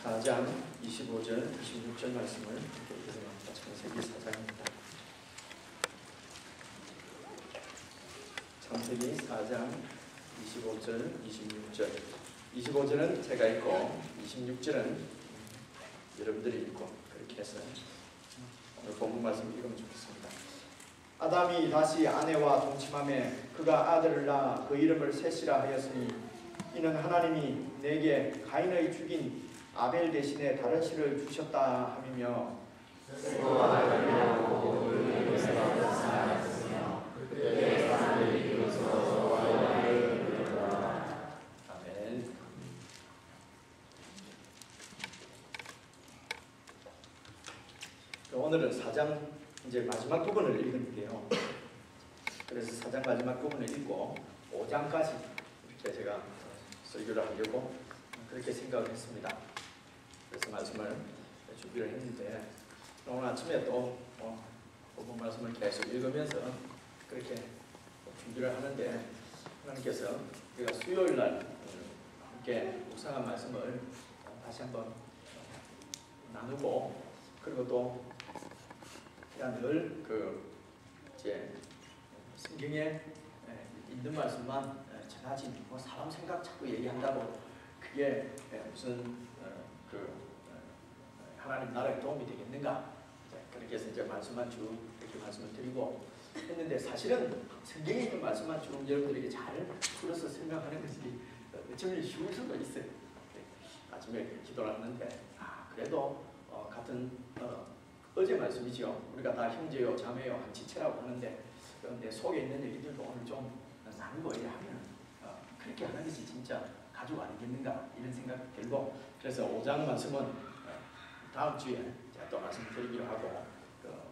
4장 25절, 26절 말씀을 읽어드립니다. 창세기 4장입니다. 창세기 4장 25절, 26절. 25절은 제가 읽고 26절은 여러분들이 읽고 그렇게 해서 오늘 본문 말씀 읽으면 좋겠습니다. 아담이 다시 아내와 동침하매 그가 아들을 낳아 그 이름을 셋이라 하였으니 이는 하나님이 내게 가인의 죽인 아벨 대신에 다른 씨를 주셨다 함이며 아멘. 오늘은 4장 이제 마지막 부분을 읽는데요. 그래서 4장 마지막 부분을 읽고 5장까지 이렇게 제가 설교를 하려고 그렇게 생각을 했습니다. 그래서 말씀을 준비를 했는데 오늘 아침에 또 부분 말씀을 계속 읽으면서 그렇게 준비를 하는데 하나님께서 우리가 수요일 날 함께 묵상한 말씀을 다시 한번 나누고 그리고 또 그냥 늘 이제 성경에 있는 말씀만 전하지 사람 생각 자꾸 얘기한다고 그게 무슨 하나님 나라에 도움이 되겠는가? 그렇게 해서 이제 말씀만 쭉 이렇게 말씀을 드리고 했는데 사실은 성경에 있는 말씀만 쭉 여러분들에게 잘 풀어서 설명하는 것이 어쩌면 쉬울 수도 있어요. 아침에 기도를 하는데 그래도 같은 어제 말씀이죠. 우리가 다 형제요 자매요 한 지체라고 하는데 내 속에 있는 얘기들도 오늘 좀 나누고 이래 하면 그렇게 하는 것이 진짜 가족 아니겠는가 이런 생각이 들고 그래서 5장 말씀은 다음 주에 제가 또 말씀드리기로 하고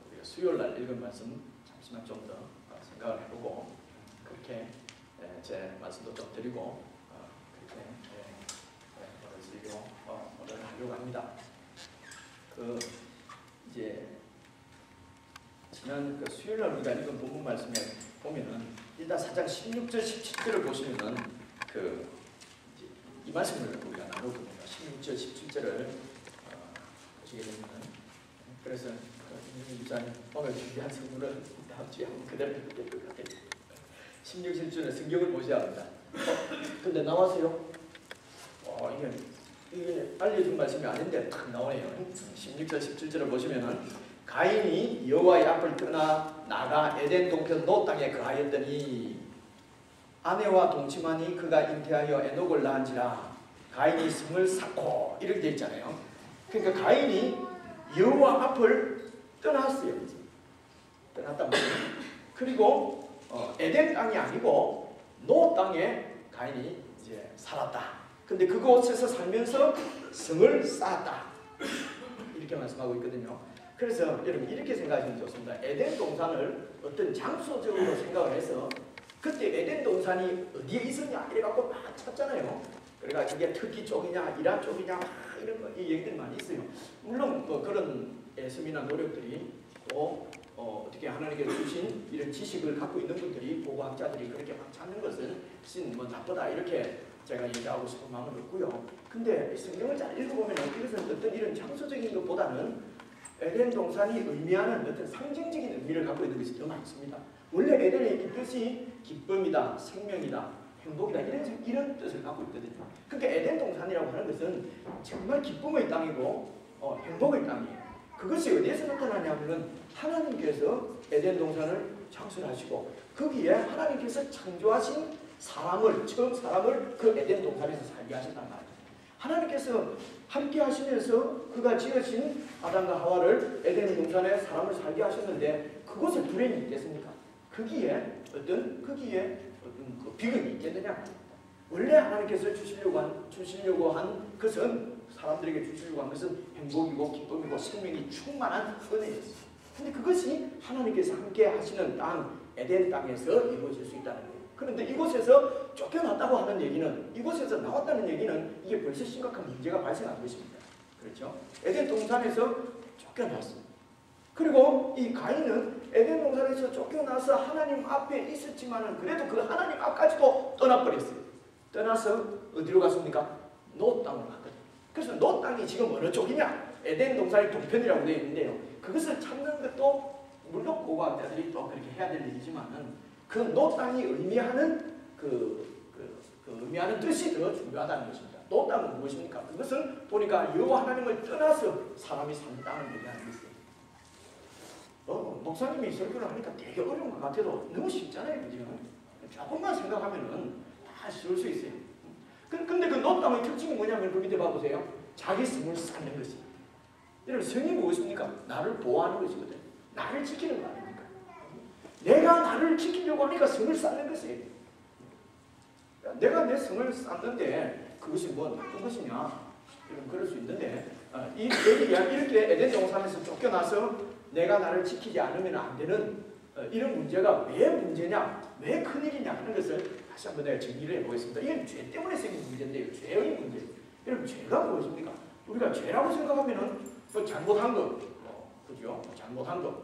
우리가 수요일 날 읽은 말씀 잠시만 좀 더 생각을 해보고 그렇게 제 말씀도 좀 드리고 그렇게 오늘 하려고 합니다. 이제 지난 수요일 날 우리가 읽은 본문 말씀에 보면은 일단 4장 16절 17절을 보시면은 이 말씀을 우리가 나누거든요. 16절 17절을 보시게 되면은 그래서 이자님 오늘 준비한 성문을 다음 주에 한번 그대로 읽을 것 같아요. 16, 17절에 성경을 보셔야 합니다. 근데 나왔어요? 이게 알려준 말씀이 아닌데 딱 나오네요. 16절 17절을 보시면은 가인이 여호와의 앞을 떠나 나가 에덴 동편 노 땅에 거하였더니 아내와 동침하니 그가 잉태하여 에녹을 낳은지라 가인이 성을 쌓고 이렇게 되어 있잖아요. 그러니까 가인이 여호와 앞을 떠났어요. 떠났단 말이에요. 그리고 에덴 땅이 아니고 노 땅에 가인이 이제 살았다. 근데 그곳에서 살면서 성을 쌓았다. 이렇게 말씀하고 있거든요. 그래서 여러분 이렇게 생각하시면 좋습니다. 에덴 동산을 어떤 장소적으로 생각을 해서 그때 에덴 동산이 어디에 있었냐 이래갖고 막 찾잖아요. 그러니까 이게 터키 쪽이냐 이란 쪽이냐 이런 이 얘기들 많이 있어요. 물론 그런 애씀이나 노력들이 또 어떻게 하나님께서 주신 이런 지식을 갖고 있는 분들이 보고학자들이 그렇게 막 찾는 것은 나쁘다 이렇게 제가 얘기하고 싶은 마음은 없고요. 근데 성경을 잘 읽어보면 이것은 어떤 이런 장소적인 것보다는 에덴 동산이 의미하는 어떤 상징적인 의미를 갖고 있는 것이 더 많습니다. 원래 에덴의 이 뜻이 기쁨이다, 생명이다, 행복이다 이런 뜻을 갖고 있거든요. 그러니까 에덴 동산이라고 하는 것은 정말 기쁨의 땅이고 행복의 땅이에요. 그것이 어디에서 나타나냐면 하나님께서 에덴 동산을 창설하시고 거기에 하나님께서 창조하신 처음 사람을 그 에덴 동산에서 살게 하셨단 말이에요. 하나님께서 함께 하시면서 그가 지으신 아담과 하와를 에덴 동산에 사람을 살게 하셨는데 그곳에 불행이 있겠습니까? 거기에 어떤 그 비극이 있겠느냐? 원래 하나님께서 주시려고 한 것은 사람들에게 주시려고 한 것은 행복이고 기쁨이고 생명이 충만한 은혜였어요. 근데 그것이 하나님께서 함께 하시는 땅 에덴 땅에서 이루어질 수 있다는 거예요. 그런데 이곳에서 쫓겨났다고 하는 얘기는 이곳에서 나왔다는 얘기는 이게 벌써 심각한 문제가 발생한 것입니다. 그렇죠? 에덴 동산에서 쫓겨났어요. 그리고 이 가인은 에덴 동산에서 쫓겨나서 하나님 앞에 있었지만은 그래도 그 하나님 앞까지도 떠나버렸어요. 떠나서 어디로 갔습니까? 노 땅으로 갔거든요. 그래서 노 땅이 지금 어느 쪽이냐? 에덴 동산의 동편이라고 되어 있는데요. 그것을 찾는 것도 물론 고고학자들이 또 그렇게 해야 될 일이지만은 그 노 땅이 의미하는 의미하는 뜻이 더 중요하다는 것입니다. 노 땅은 무엇입니까? 그것은 보니까 여호와 하나님을 떠나서 사람이 사는 땅을 얘기하는 것이에요. 목사님이 설교를 하니까 되게 어려운 것 같아도 너무 쉽잖아요. 그죠? 조금만 생각하면은 다 쉬울 수 있어요. 근데 그 노 땅의 특징이 뭐냐면 그 밑에 봐보세요. 자기 성을 쌓는 것이에요. 여러분 성이 무엇입니까? 나를 보호하는 것이거든요. 나를 지키는 거 아닙니까? 내가 나를 지키려고 하니까 성을 쌓는 것이에요. 내가 내 성을 쌓는데 그것이 뭐 나쁜 것이냐? 그럴 수 있는데 이렇게 에덴 동산에서 쫓겨나서 내가 나를 지키지 않으면 안 되는 이런 문제가 왜 문제냐? 왜 큰일이냐 하는 것을 다시 한번 내가 정리를 해보겠습니다. 이건 죄 때문에 생긴 문제인데요. 죄의 문제. 여러분 죄가 무엇입니까? 우리가 죄라고 생각하면은 뭐 잘못한 것, 그죠? 잘못한 것.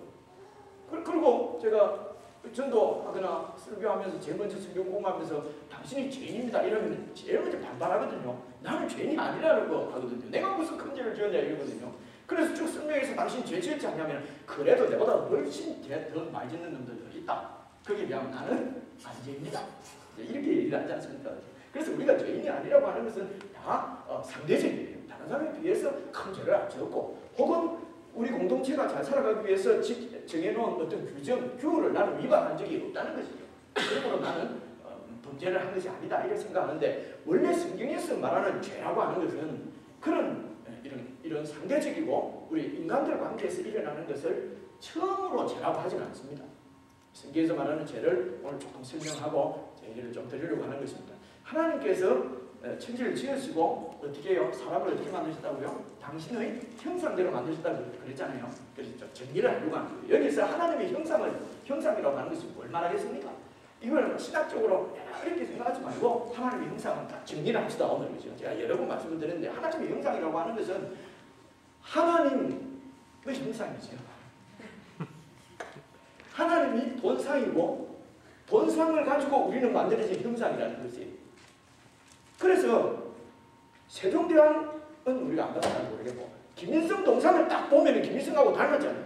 그리고 제가 전도하거나 설교하면서 제일 먼저 성경 공부하면서 당신이 죄인입니다 이러면 제일 먼저 반발하거든요. 나는 죄인이 아니라고 하거든요. 내가 무슨 큰 죄를 지었냐 이러거든요. 그래서 쭉 설명해서 당신 죄 지었지 않냐면 그래도 내보다 훨씬 죄 더 많이 짓는 놈들도 있다. 거기에 비하면 나는 안 죄입니다. 이렇게 얘기를 하지 않습니까? 그래서 우리가 죄인이 아니라고 하는 것은 다 상대적이에요. 다른 사람에 비해서 큰 죄를 안 지었고 혹은 우리 공동체가 잘 살아가기 위해서 정해놓은 어떤 규정, 규율을 나는 위반한 적이 없다는 것이죠. 그러므로 나는 범죄를 한 것이 아니다 이렇게 생각하는데 원래 성경에서 말하는 죄라고 하는 것은 그런 이런 상대적이고 우리 인간들 관계에서 일어나는 것을 처음으로 죄라고 하지는 않습니다. 성경에서 말하는 죄를 오늘 조금 설명하고 얘기를 좀 드리려고 하는 것입니다. 하나님께서 천지를 지으시고 어떻게 해요? 사람을 어떻게 만드셨다고요? 당신의 형상대로 만드셨다고 그랬잖아요. 그래서 좀 정리를 하려고 하는 거예요. 여기서 하나님의 형상이라고 하는 것이 뭘 말하겠습니까? 이걸 신학적으로 이렇게 생각하지 말고 하나님의 형상은 다 정리를 합시다. 오늘 그죠? 제가 여러 번 말씀을 드렸는데 하나님의 형상이라고 하는 것은 하나님의 형상이죠. 하나님이 본상이고 본상을 가지고 우리는 만들어진 형상이라는 것이에요. 그래서 세종대왕은 우리가 안 봐서 잘 모르겠고 김일성 동상을 딱 보면 김일성하고 닮았잖아요.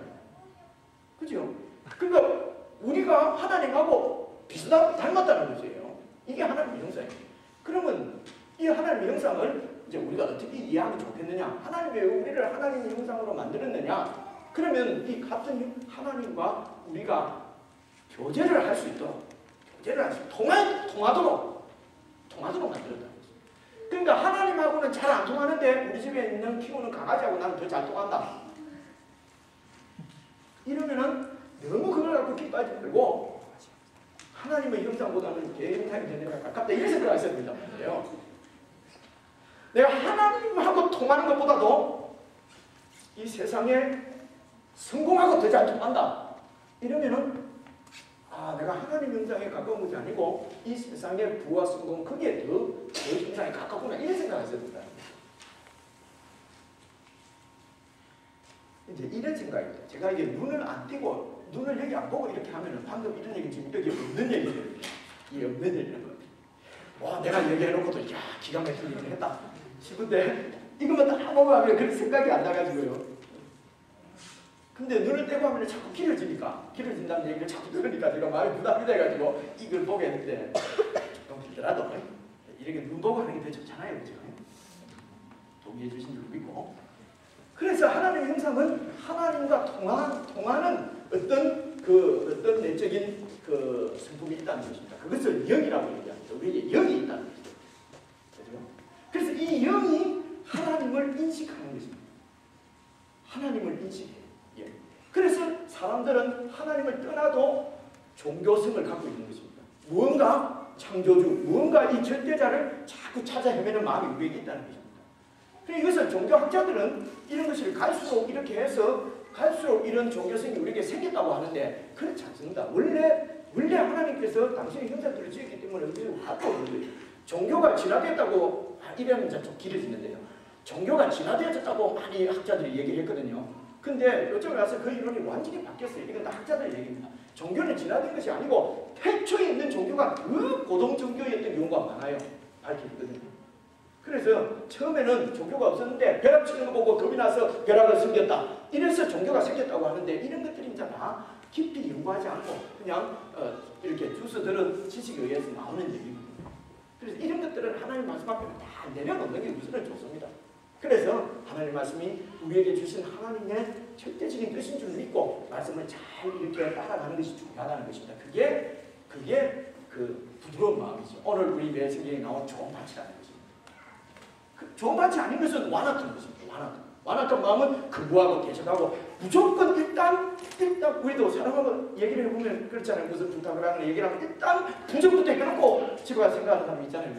그죠? 그러니까 우리가 하나님하고 닮았다는 것이에요. 이게 하나님의 형상이에요. 그러면 이 하나님의 형상을 이제 우리가 어떻게 이해하면 좋겠느냐? 하나님이 왜 우리를 하나님의 형상으로 만들었느냐? 그러면 이 같은 하나님과 우리가 교제를 할 수 있도록 통하도록 만들었다. 그러니까 하나님하고는 잘 안 통하는데 우리 집에 있는 키우는 강아지하고 나는 더 잘 통한다. 이러면은 너무 그걸 갖고 기뻐하지 말고 하나님의 형상보다는 개 형상이 되는 게 가깝다 이런 생각을 하셔야 된단 말이에요. 내가 하나님하고 통하는 것보다도 이 세상에 성공하고 더 잘 통한다. 이러면은 내가 하나님 형상에 가까운 것이 아니고 이 세상의 부와 성공 그게 더 형상에 가깝구나 이런 생각을 하셔야 된다. 이제 이런 생각입니다. 제가 이게 눈을 안 띄고 눈을 여기 안 보고 이렇게 하면은 방금 이런 얘기 지금 여기 없는 얘기예요. 이게 없는 얘기라는 거예요. 와 내가 얘기해놓고도 야 기가 막힌 얘기를 했다 싶은데 이것만 다 보고 하면 그런 생각이 안 나가지고요. 근데 눈을 떼고 하면 자꾸 길어진다는 얘기를 자꾸 들으니까 제가 마음이 부담이 돼가지고 이걸 보게 했는데 좀 길더라도 이렇게 눈 보고 하는 게 더 좋잖아요. 그죠? 동의해 주신 줄 믿고. 그래서 하나님의 형상은 하나님과 통하는 어떤 내적인 그 성품이 있다는 것입니다. 그것을 영이라고 얘기합니다. 우리에게 영이 있다는 것이죠. 그래서 이 영이 하나님을 인식하는 것입니다. 하나님을 인식해요. 그래서 사람들은 하나님을 떠나도 종교성을 갖고 있는 것입니다. 무언가 창조주, 무언가 이 절대자를 자꾸 찾아 헤매는 마음이 우리에게 있다는 것입니다. 이것을 종교학자들은 이런 것을 갈수록 이렇게 해서 갈수록 이런 종교성이 우리에게 생겼다고 하는데 그렇지 않습니다. 원래 하나님께서 당신의 형상대로 지었기 때문에 우리를 갖고 오는 거예요. 종교가 진화됐다고 이러면 좀 길어지는데요. 종교가 진화되었다고 많이 학자들이 얘기했거든요. 근데 요즘에 와서 그 이론이 완전히 바뀌었어요. 이건 다 학자들 얘기입니다. 종교는 진화된 것이 아니고 태초에 있는 종교가 그 고동 종교였던 경우가 많아요. 밝혀있거든요. 그래서 처음에는 종교가 없었는데 벼락 치는 거 보고 겁이 나서 벼락을 숨겼다. 이래서 종교가 생겼다고 하는데 이런 것들이 이제 다 깊이 연구하지 않고 그냥 이렇게 주워들은 지식에 의해서 나오는 얘기입니다. 그래서 이런 것들은 하나님 말씀 앞에 다 내려놓는 게 우선은 좋습니다. 그래서 하나님 말씀이 우리에게 주신 하나님의 절대적인 뜻인 줄 믿고 말씀을 잘 이렇게 따라가는 것이 중요하다는 것입니다. 그게 그 부드러운 마음이죠. 오늘 우리 매성경에 나온 좋은 밭이라는 것입니다. 그 좋은 밭이 아닌 것은 완악한 것입니다. 완악한 마음은 근거하고 대적하고 무조건 일단 우리도 사람하고 얘기를 해보면 그렇잖아요. 무슨 부탁을 하거나 얘기를 하면 일단 부정부터 해놓고 집에 가서 생각하는 사람이 있잖아요.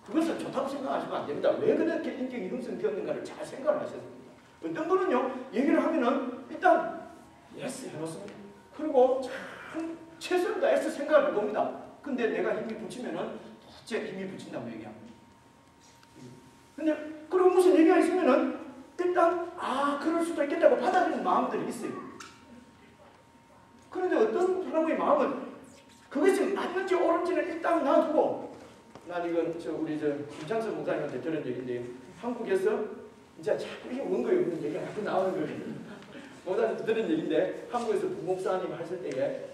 그것을 좋다고 생각하시면 안 됩니다. 왜 그렇게 인격이 형성되었는가를 잘 생각을 하셔야 됩니다. 어떤 분은요, 얘기를 하면은 일단 예스 해놓습니다. 그리고 참 최선을 다해서 생각을 해봅니다. 근데 내가 힘이 붙이면은 도대체 힘이 붙인다고 얘기합니다. 근데 그리고 무슨 얘기가 있으면은 일단 그럴 수도 있겠다고 받아들이는 마음들이 있어요. 그런데 어떤 사람의 마음은 그것이 맞는지 옳은지는 일단 놔두고, 난 이건 우리 김창선 목사님한테 들은 얘기인데요. 한국에서 이제 자꾸 이게 원거에 없는 얘기가 자꾸 나오는 거예요. 목사님한테 들은 얘기인데, 한국에서 부목사님 하실 때에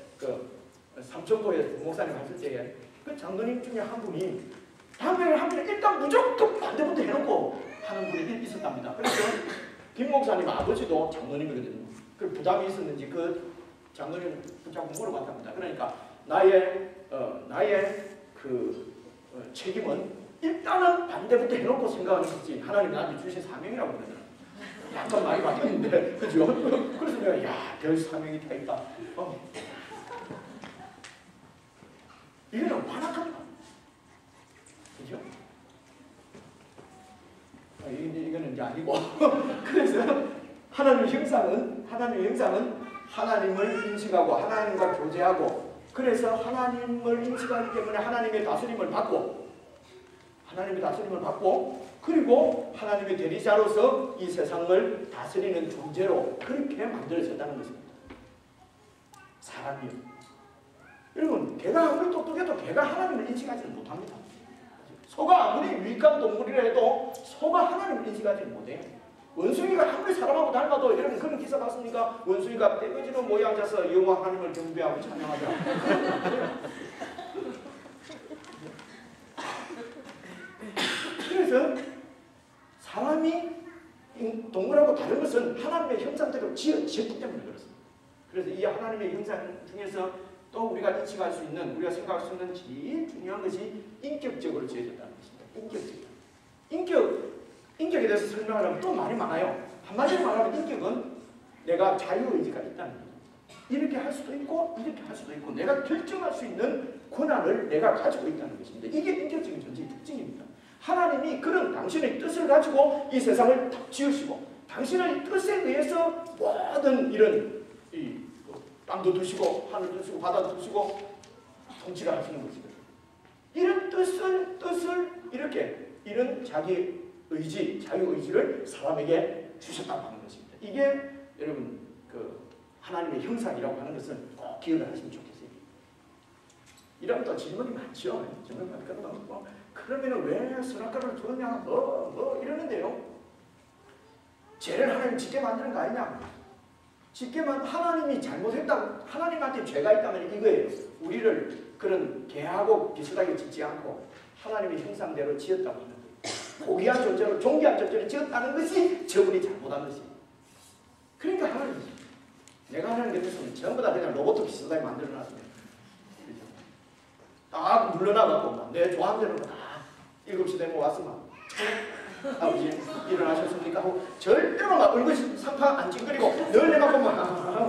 삼천포에서 부목사님 하실 때에 그 장로님 중에 한 분이 담배를 하면 일단 무조건 반대부터 해놓고 하는 분이 있었답니다. 그래서 김 목사님 아버지도 장로님이거든요. 그 부담이 있었는지 그 장로님 붙잡고 물어봤답니다. 그러니까 나의 책임은 일단은 반대부터 해놓고 생각하는 거지 하나님 나한테 주신 사명이라고 그러더라고요. 약간 많이 바뀌었는데 그죠? 그래서 내가 별 사명이 다 있다. 이거는 완악합니다. 그죠? 이거는 이제 아니고 그래서 하나님의 형상은 하나님을 인식하고 하나님과 교제하고, 그래서 하나님을 인식하기 때문에 하나님의 다스림을 받고 그리고 하나님의 대리자로서 이 세상을 다스리는 존재로 그렇게 만들어졌다는 것입니다. 사람이요. 여러분, 개가 아무리 똑똑해도 개가 하나님을 인식하지는 못합니다. 소가 아무리 유익한 동물이라 해도 소가 하나님을 인식하지 못해요. 원숭이가 아무리 사람하고 닮아도, 여러분 그런 기사 봤습니까? 원숭이가 떼거지는 모양 자서 여호와 하나님을 경배하고 찬양하자. 그래서 사람이 동물하고 다른 것은 하나님의 형상대로 지었기 때문에 그렇습니다. 그래서 이 하나님의 형상 중에서 또 우리가 인식할 수 있는, 우리가 생각할 수 있는 제일 중요한 것이 인격적으로 지어졌다는 것입니다. 인격에 대해서 설명하려면 또 말이 많아요. 한마디로 말하면 인격은 내가 자유의지가 있다는 거예요. 이렇게 할 수도 있고 이렇게 할 수도 있고 내가 결정할 수 있는 권한을 내가 가지고 있다는 것입니다. 이게 인격적인 존재의 특징입니다. 하나님이 그런 당신의 뜻을 가지고 이 세상을 딱 지으시고 당신의 뜻에 의해서 모든 이런 땅도 두시고 하늘도 두시고 바다도 두시고 통치를 하시는 것입니다. 이런 뜻을 이렇게 이런 자기 의지, 자유의지를 사람에게 주셨다고 하는 것입니다. 이게 여러분 하나님의 형상이라고 하는 것을 꼭 기억을 하시면 좋겠어요. 이러면 또 질문이 많죠. 질문이 많고 그러면 왜 선악과를 줬냐 이러는데요. 죄를 하나님 짓게 만드는 거 아니냐. 짓게만 하나님이 잘못했다고, 하나님한테 죄가 있다면 이거예요. 우리를 그런 개하고 비슷하게 짓지 않고 하나님의 형상대로 지었다고 하는 거예요. 고귀한 존재로 존귀한 존재로 지었다는 것이 저분이 잘못한 것입니다. 그러니까 하나님이 내가 하나님 같았으면 전부 다 그냥 로봇 비슷하게 만들어놨습니다. 딱 물러나가고 내 좋아하는 대로 다 7시 되면 왔으면 아버지 일어나셨습니까? 하고 절대로 막 얼굴 상파 안 찡그리고 늘 내가 보면